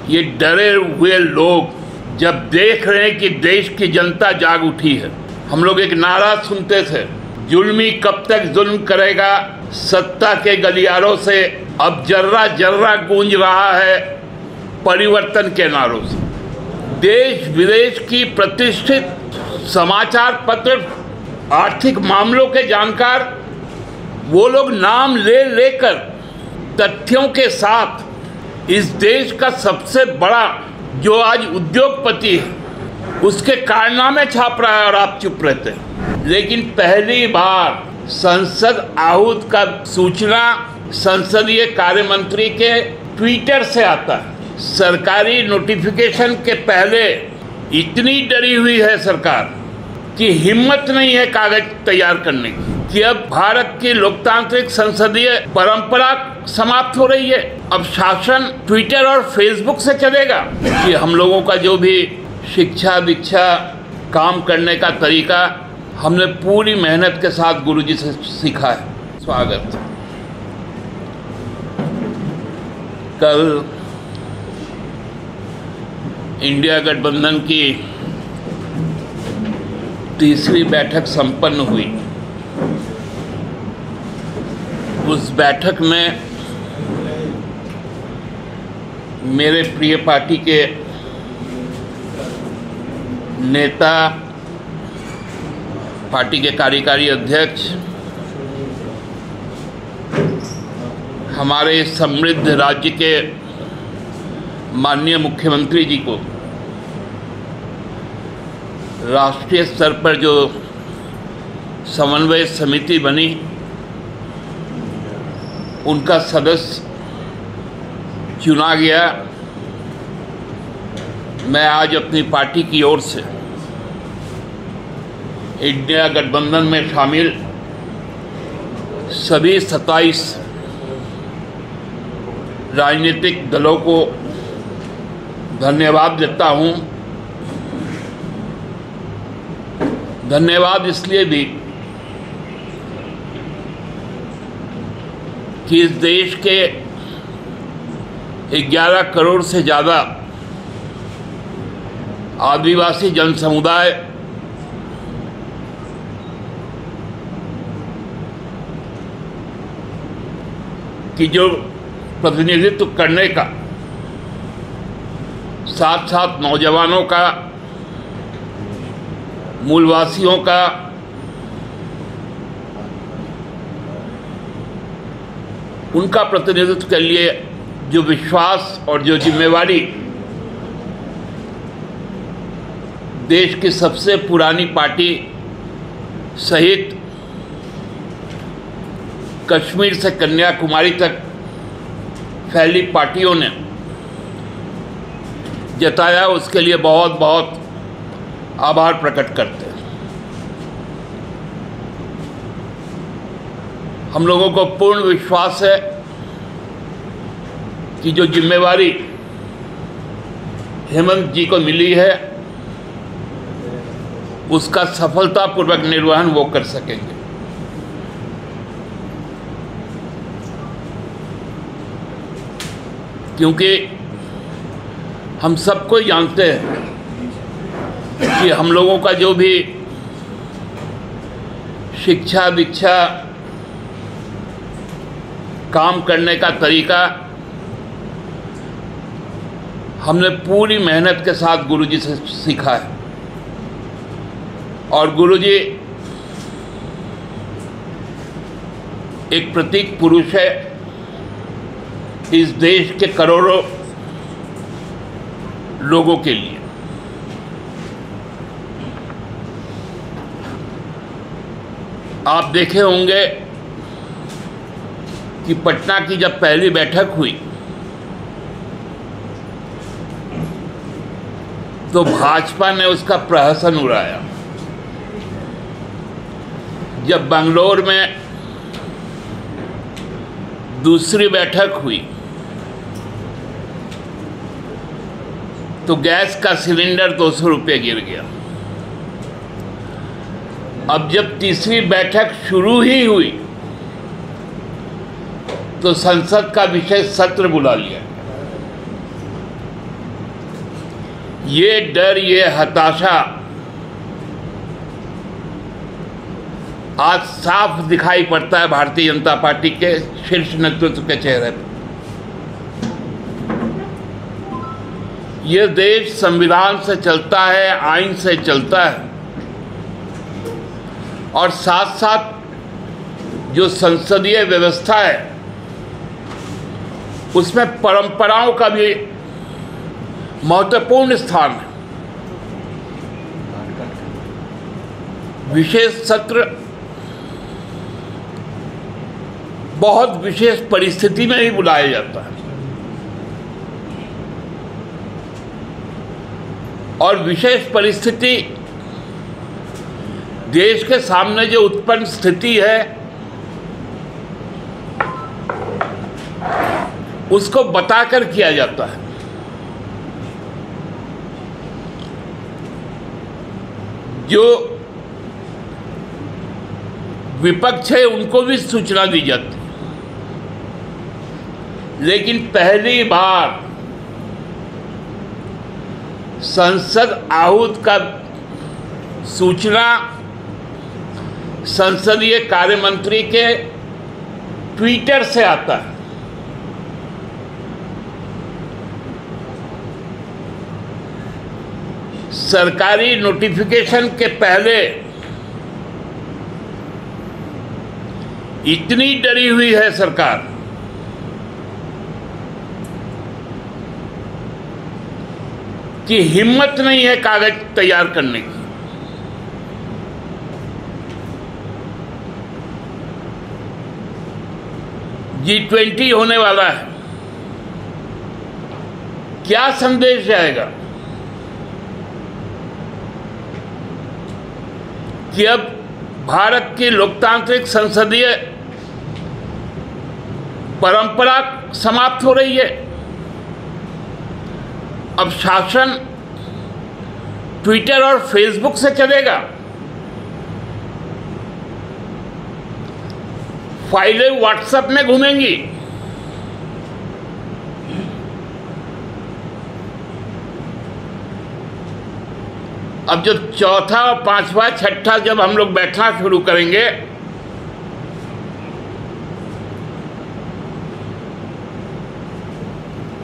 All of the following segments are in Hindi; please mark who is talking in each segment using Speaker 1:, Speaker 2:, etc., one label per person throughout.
Speaker 1: ये डरे हुए लोग जब देख रहे हैं कि देश की जनता जाग उठी है। हम लोग एक नारा सुनते थे, जुल्मी कब तक जुल्म करेगा सत्ता के गलियारों से, अब जर्रा जर्रा गूंज रहा है परिवर्तन के नारों से। देश विदेश की प्रतिष्ठित समाचार पत्र, आर्थिक मामलों के जानकार, वो लोग नाम ले लेकर तथ्यों के साथ इस देश का सबसे बड़ा जो आज उद्योगपति है उसके कारनामे छाप रहा है और आप चुप रहते हैं। लेकिन पहली बार संसद आहूत का सूचना संसदीय कार्य मंत्री के ट्विटर से आता है। सरकारी नोटिफिकेशन के पहले इतनी डरी हुई है सरकार कि हिम्मत नहीं है कागज तैयार करने की, कि अब भारत की लोकतांत्रिक संसदीय परंपरा समाप्त हो रही है। अब शासन ट्विटर और फेसबुक से चलेगा कि हम लोगों का जो भी शिक्षा दीक्षा काम करने का तरीका हमने पूरी मेहनत के साथ गुरुजी से सीखा है। स्वागत। कल इंडिया गठबंधन की तीसरी बैठक संपन्न हुई। उस बैठक में मेरे प्रिय पार्टी के नेता, पार्टी के कार्यकारी अध्यक्ष, हमारे समृद्ध राज्य के माननीय मुख्यमंत्री जी को राष्ट्रीय स्तर पर जो समन्वय समिति बनी उनका सदस्य चुना गया। मैं आज अपनी पार्टी की ओर से इंडिया गठबंधन में शामिल सभी 27 राजनीतिक दलों को धन्यवाद देता हूं। धन्यवाद इसलिए भी कि इस देश के 11 करोड़ से ज़्यादा आदिवासी जन समुदाय की जो प्रतिनिधित्व करने का, साथ साथ नौजवानों का, मूलवासियों का, उनका प्रतिनिधित्व के लिए जो विश्वास और जो जिम्मेवारी देश की सबसे पुरानी पार्टी सहित कश्मीर से कन्याकुमारी तक फैली पार्टियों ने जताया, उसके लिए बहुत बहुत आभार प्रकट करते हैं। हम लोगों को पूर्ण विश्वास है कि जो जिम्मेवारी हेमंत जी को मिली है उसका सफलतापूर्वक निर्वहन वो कर सकेंगे। क्योंकि हम सबको जानते हैं कि हम लोगों का जो भी शिक्षा दीक्षा काम करने का तरीका हमने पूरी मेहनत के साथ गुरुजी से सीखा है। और गुरुजी एक प्रतीक पुरुष है इस देश के करोड़ों लोगों के लिए। आप देखे होंगे कि पटना की जब पहली बैठक हुई तो भाजपा ने उसका प्रहसन उड़ाया। जब बंगलोर में दूसरी बैठक हुई तो गैस का सिलेंडर 200 रुपये गिर गया। अब जब तीसरी बैठक शुरू ही हुई तो संसद का विशेष सत्र बुला लिया ये डर, ये हताशा आज साफ दिखाई पड़ता है भारतीय जनता पार्टी के शीर्ष नेतृत्व के चेहरे पर। यह देश संविधान से चलता है, आइन से चलता है, और साथ साथ जो संसदीय व्यवस्था है उसमें परंपराओं का भी महत्वपूर्ण स्थान है। विशेष सत्र बहुत विशेष परिस्थिति में ही बुलाया जाता है, और विशेष परिस्थिति देश के सामने जो उत्पन्न स्थिति है उसको बताकर किया जाता है। जो विपक्ष है उनको भी सूचना दी जाती है, लेकिन पहली बार संसद आहूत का सूचना संसदीय कार्य मंत्री के ट्विटर से आता है। सरकारी नोटिफिकेशन के पहले इतनी डरी हुई है सरकार कि हिम्मत नहीं है कागज तैयार करने की। G20 होने वाला है, क्या संदेश जाएगा कि अब भारत की लोकतांत्रिक संसदीय परंपरा समाप्त हो रही है। अब शासन ट्विटर और फेसबुक से चलेगा, फाइलें व्हाट्सएप में घूमेंगी। अब जो चौथा, पांचवा, छठा जब हम लोग बैठना शुरू करेंगे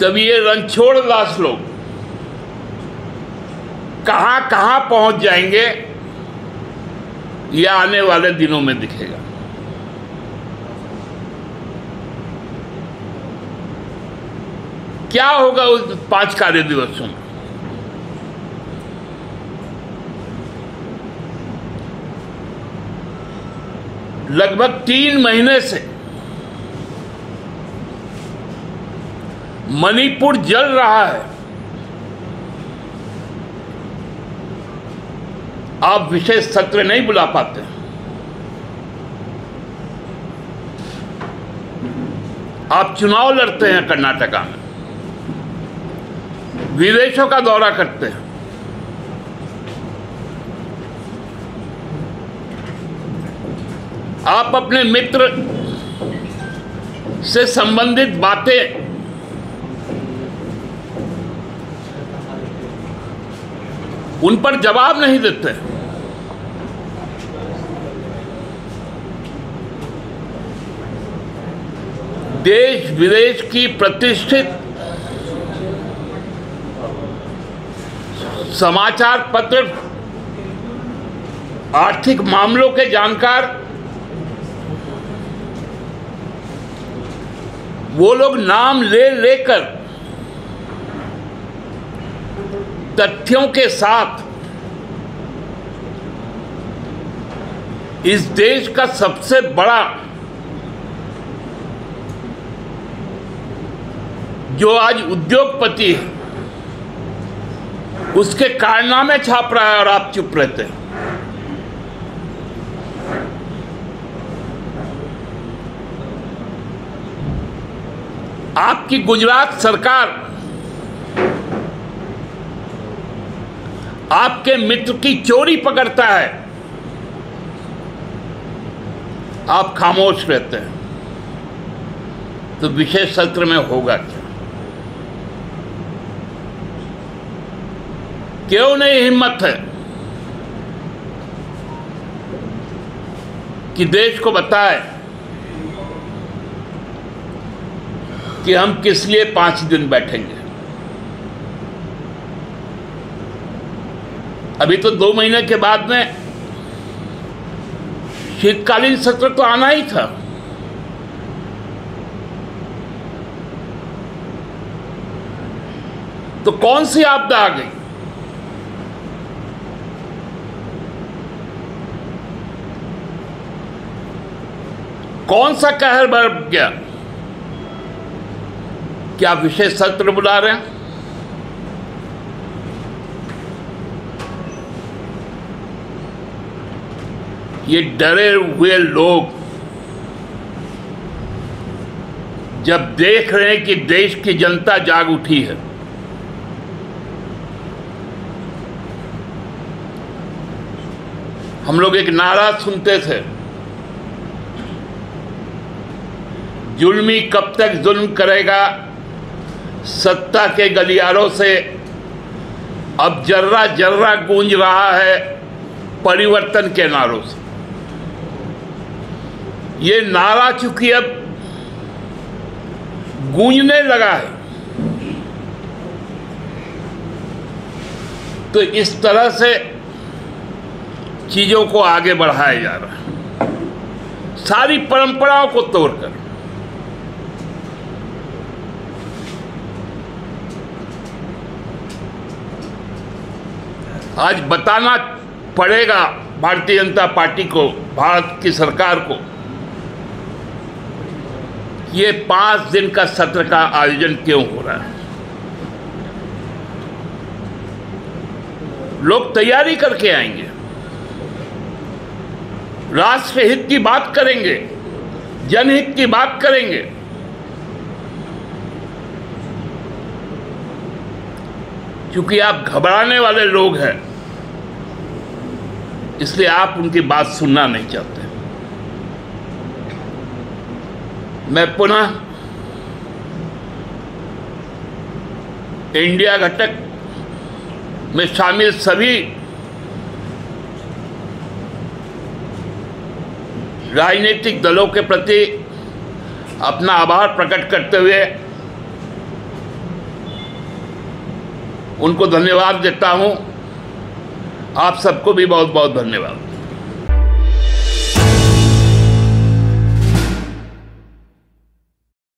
Speaker 1: तब ये रणछोड़ दास लोग कहां कहां पहुंच जाएंगे, यह आने वाले दिनों में दिखेगा। क्या होगा उस 5 कार्य दिवसों में? लगभग 3 महीने से मणिपुर जल रहा है। आप विशेष सत्र नहीं बुला पाते, आप चुनाव लड़ते हैं कर्नाटका में, विदेशों का दौरा करते हैं, आप अपने मित्र से संबंधित बातें उन पर जवाब नहीं देते। देश विदेश की प्रतिष्ठित समाचार पत्र, आर्थिक मामलों के जानकार, वो लोग नाम ले लेकर तथ्यों के साथ इस देश का सबसे बड़ा जो आज उद्योगपति है उसके कारनामे छाप रहा है और आप चुप रहते हैं। आपकी गुजरात सरकार आपके मित्र की चोरी पकड़ता है, आप खामोश रहते हैं, तो विशेष सत्र में होगा क्या? क्यों नहीं हिम्मत है कि देश को बताए कि हम किस लिए 5 दिन बैठेंगे। अभी तो 2 महीने के बाद में शीतकालीन सत्र तो आना ही था। तो कौन सी आपदा आ गई? कौन सा कहर बरप गया? क्या विशेष सत्र बुला रहे हैं? ये डरे हुए लोग जब देख रहे हैं कि देश की जनता जाग उठी है, हम लोग एक नारा सुनते थे, जुल्मी कब तक जुल्म करेगा, सत्ता के गलियारों से अब जर्रा जर्रा गूंज रहा है परिवर्तन के नारों से। ये नारा चूंकि अब गूंजने लगा है, तो इस तरह से चीजों को आगे बढ़ाया जा रहा है, सारी परंपराओं को तोड़कर। आज बताना पड़ेगा भारतीय जनता पार्टी को, भारत की सरकार को, ये 5 दिन का सत्र का आयोजन क्यों हो रहा है। लोग तैयारी करके आएंगे, राष्ट्रहित की बात करेंगे, जनहित की बात करेंगे। क्योंकि आप घबराने वाले लोग हैं, इसलिए आप उनकी बात सुनना नहीं चाहते। मैं पुनः इंडिया घटक में शामिल सभी राजनीतिक दलों के प्रति अपना आभार प्रकट करते हुए उनको धन्यवाद देता हूं। आप सबको भी बहुत बहुत धन्यवाद।